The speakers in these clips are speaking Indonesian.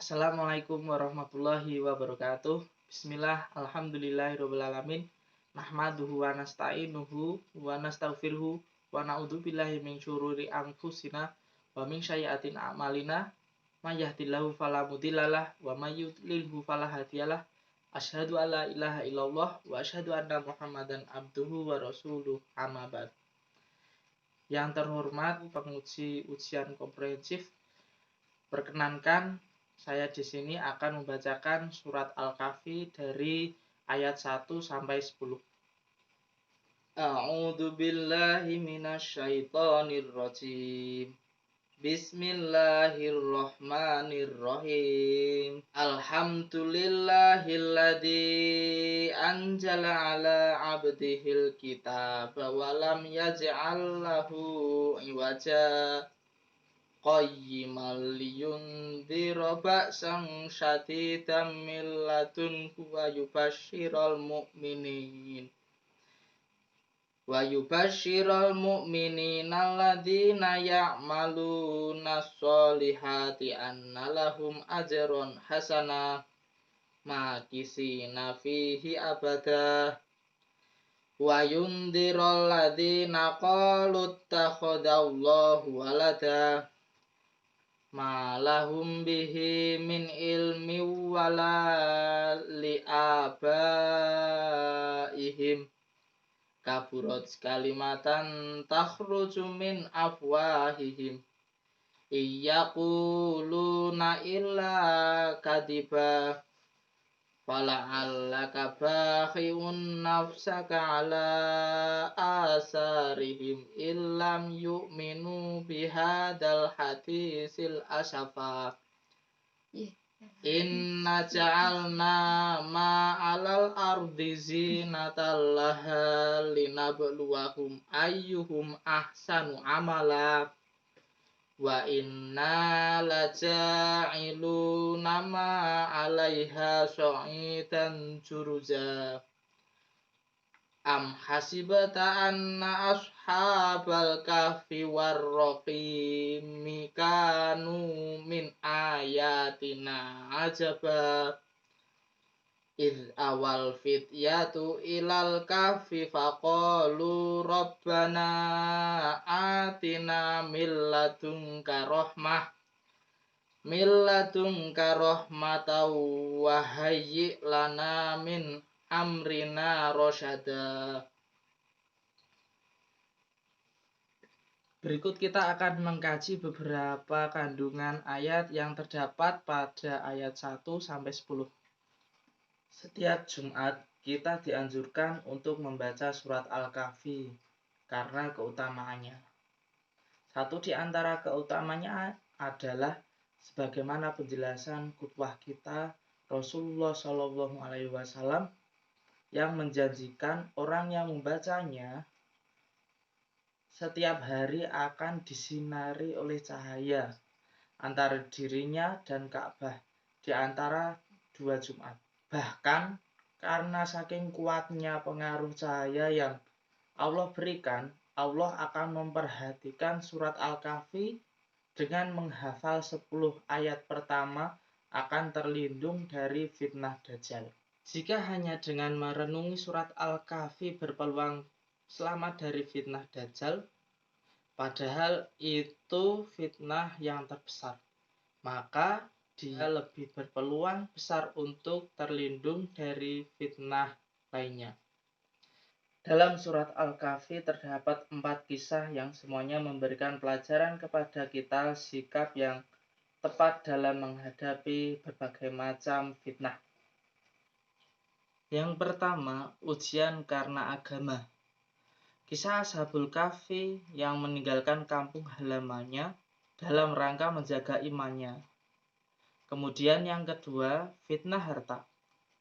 Assalamualaikum warahmatullahi wabarakatuh. Bismillah, alhamdulillahirrabbilalamin. Nahmaduhu wa nasta'inuhu wa nastaghfiruhu wa na'udzubillahi min syururi anfusina wa min sayyiatin a'malina. May yahdihillahu fala mudhillalah wa may yudlilhu fala hadiyalah. Asyhadu an la ilaha illallah wa asyhadu anna Muhammadan abduhu wa rasuluh. Amma ba'd. Yang terhormat penguji ujian komprehensif, perkenankan saya di sini akan membacakan surat Al-Kahfi dari ayat 1 sampai 10. A'udzu billahi minasyaitonir rajim. Bismillahirrahmanirrahim. Alhamdulillahilladzi anzala ala 'abdihil kitaba wa lam yaj'al lahu 'iwaja qayyiman liyundhira ba'san syadidan min ladunhu wa yubashshiral mu'minina alladzina ya'maluna sholihati anna lahum ajran hasana makisina fihi abada wa yundhiral ladzina qalu ittakhadallahu walada ma lahum bihi min ilmi wala li'abaihim kaburat kalimatan takhruju min afwahihim iyaquluna illa kadiba fala'allaka bakhi'un nafsaka ala asarihim illam yu'minu bihadal hadisil asafa inna ja'alna ma'alal ardi zinatan laha linabluwahum ayyuhum ahsanu amala wa inna laja'iluna ma'alaiha sa'idan juruza am hasibata anna ashabal kahfi warraqimi kanu min ayatina ajaba idh awal fityatu ilal kahfi faqalu rabbana atina min ladunka rahmatan wa hayyi' lana min amrina rasyada. Berikut kita akan mengkaji beberapa kandungan ayat yang terdapat pada ayat 1 sampai 10. Setiap Jumat kita dianjurkan untuk membaca surat Al-Kahfi karena keutamaannya. Satu di antara keutamanya adalah sebagaimana penjelasan qudwah kita Rasulullah SAW yang menjanjikan orang yang membacanya setiap hari akan disinari oleh cahaya antara dirinya dan Ka'bah di antara 2 Jumat. Bahkan karena saking kuatnya pengaruh cahaya yang Allah berikan, Allah akan memperhatikan surat Al-Kahfi dengan menghafal 10 ayat pertama akan terlindung dari fitnah Dajjal. Jika hanya dengan merenungi surat Al-Kahfi berpeluang selamat dari fitnah Dajjal, padahal itu fitnah yang terbesar, maka dia lebih berpeluang besar untuk terlindung dari fitnah lainnya. Dalam surat Al-Kahfi terdapat 4 kisah yang semuanya memberikan pelajaran kepada kita sikap yang tepat dalam menghadapi berbagai macam fitnah. Yang pertama, ujian karena agama. Kisah Ashabul Kahfi yang meninggalkan kampung halamannya dalam rangka menjaga imannya. Kemudian yang kedua, fitnah harta.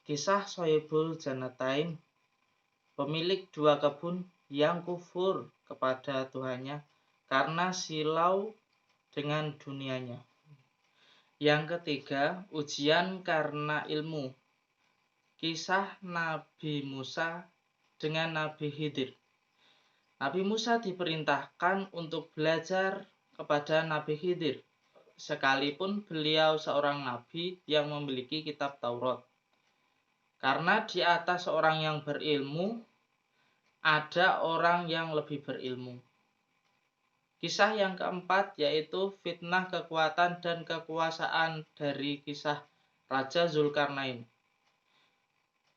Kisah Shoaibul Jannatain, pemilik 2 kebun yang kufur kepada Tuhannya karena silau dengan dunianya. Yang ketiga, ujian karena ilmu. Kisah Nabi Musa dengan Nabi Khidir. Nabi Musa diperintahkan untuk belajar kepada Nabi Khidir sekalipun beliau seorang nabi yang memiliki kitab Taurat. Karena di atas orang yang berilmu, ada orang yang lebih berilmu. Kisah yang keempat yaitu fitnah kekuatan dan kekuasaan dari kisah Raja Zulkarnain.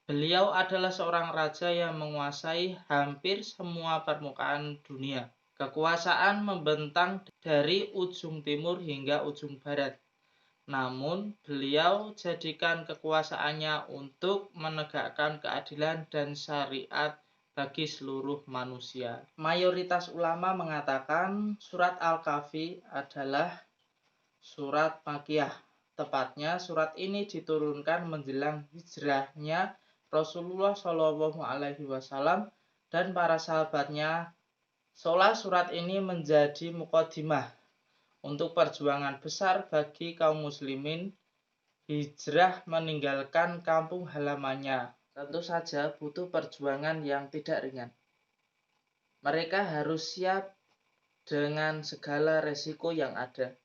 Beliau adalah seorang raja yang menguasai hampir semua permukaan dunia. Kekuasaan membentang dari ujung timur hingga ujung barat. Namun, beliau jadikan kekuasaannya untuk menegakkan keadilan dan syariat bagi seluruh manusia. Mayoritas ulama mengatakan surat Al-Kahfi adalah surat Makkiyah. Tepatnya, surat ini diturunkan menjelang hijrahnya Rasulullah SAW dan para sahabatnya. Seolah surat ini menjadi mukadimah untuk perjuangan besar bagi kaum muslimin hijrah meninggalkan kampung halamannya. Tentu saja butuh perjuangan yang tidak ringan. Mereka harus siap dengan segala resiko yang ada.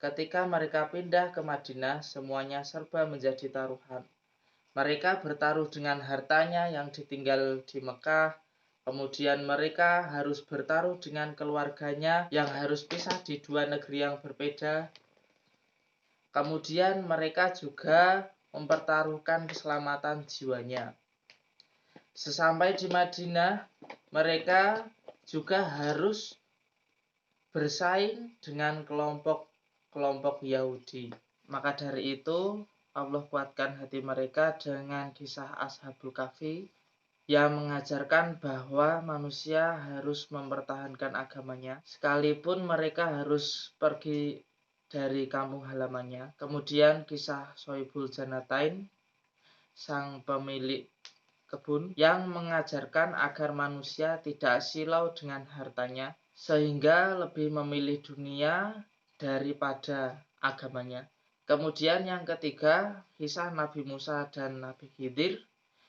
Ketika mereka pindah ke Madinah, semuanya serba menjadi taruhan. Mereka bertaruh dengan hartanya yang ditinggal di Mekah. Kemudian mereka harus bertaruh dengan keluarganya yang harus pisah di dua negeri yang berbeda. Kemudian mereka juga mempertaruhkan keselamatan jiwanya. Sesampai di Madinah, mereka juga harus bersaing dengan kelompok Yahudi. Maka dari itu, Allah kuatkan hati mereka dengan kisah Ashabul Kahfi yang mengajarkan bahwa manusia harus mempertahankan agamanya sekalipun mereka harus pergi dari kampung halamannya. Kemudian kisah Sohibul Janatain, sang pemilik kebun, yang mengajarkan agar manusia tidak silau dengan hartanya sehingga lebih memilih dunia daripada agamanya. Kemudian yang ketiga, kisah Nabi Musa dan Nabi Khidir,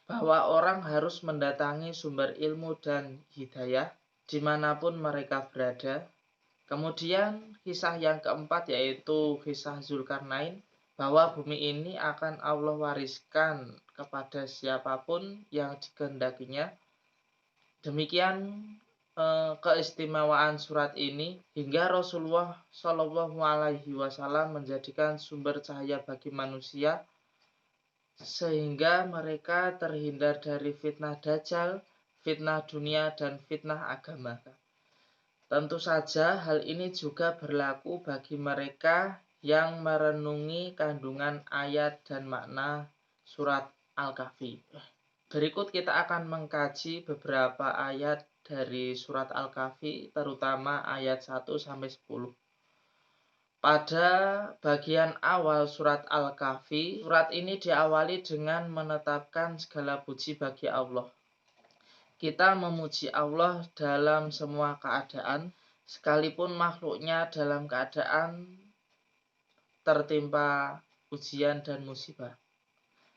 bahwa orang harus mendatangi sumber ilmu dan hidayah dimanapun mereka berada. Kemudian kisah yang keempat yaitu kisah Zulkarnain, bahwa bumi ini akan Allah wariskan kepada siapapun yang dikehendakinya. Demikian keistimewaan surat ini hingga Rasulullah SAW menjadikan sumber cahaya bagi manusia, sehingga mereka terhindar dari fitnah Dajjal, fitnah dunia, dan fitnah agama. Tentu saja hal ini juga berlaku bagi mereka yang merenungi kandungan ayat dan makna surat Al-Kahfi. Berikut kita akan mengkaji beberapa ayat dari surat Al-Kahfi, terutama ayat 1-10. Pada bagian awal surat Al-Kahfi, surat ini diawali dengan menetapkan segala puji bagi Allah. Kita memuji Allah dalam semua keadaan, sekalipun makhluknya dalam keadaan tertimpa ujian dan musibah.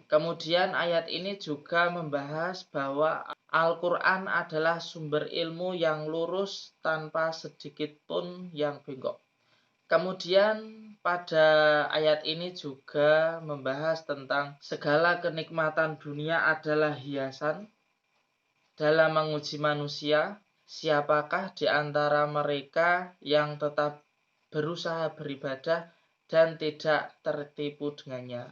Kemudian ayat ini juga membahas bahwa Al-Quran adalah sumber ilmu yang lurus tanpa sedikit pun yang bengkok. Kemudian pada ayat ini juga membahas tentang segala kenikmatan dunia adalah hiasan dalam menguji manusia. Siapakah di antara mereka yang tetap berusaha beribadah dan tidak tertipu dengannya.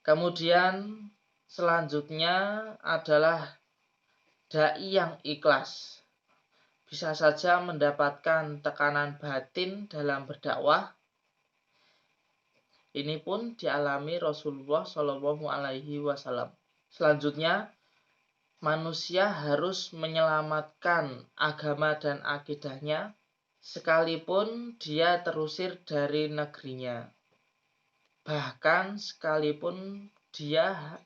Kemudian selanjutnya adalah dai yang ikhlas. Bisa saja mendapatkan tekanan batin dalam berdakwah. Ini pun dialami Rasulullah SAW. Selanjutnya, manusia harus menyelamatkan agama dan akidahnya, sekalipun dia terusir dari negerinya. Bahkan sekalipun dia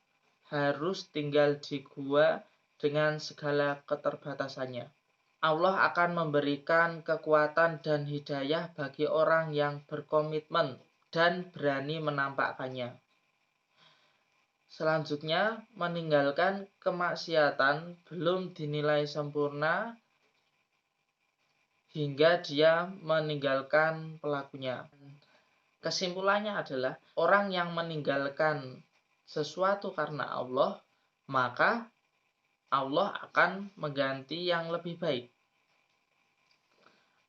harus tinggal di gua dengan segala keterbatasannya. Allah akan memberikan kekuatan dan hidayah bagi orang yang berkomitmen dan berani menampakkannya. Selanjutnya, meninggalkan kemaksiatan belum dinilai sempurna hingga dia meninggalkan pelakunya. Kesimpulannya adalah orang yang meninggalkan sesuatu karena Allah, maka Allah akan mengganti yang lebih baik.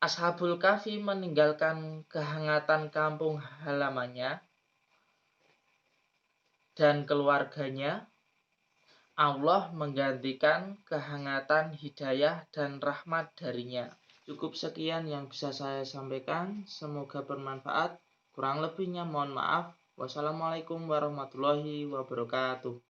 Ashabul Kahfi meninggalkan kehangatan kampung halamannya dan keluarganya. Allah menggantikan kehangatan hidayah dan rahmat darinya. Cukup sekian yang bisa saya sampaikan. Semoga bermanfaat. Kurang lebihnya mohon maaf. Wassalamualaikum warahmatullahi wabarakatuh.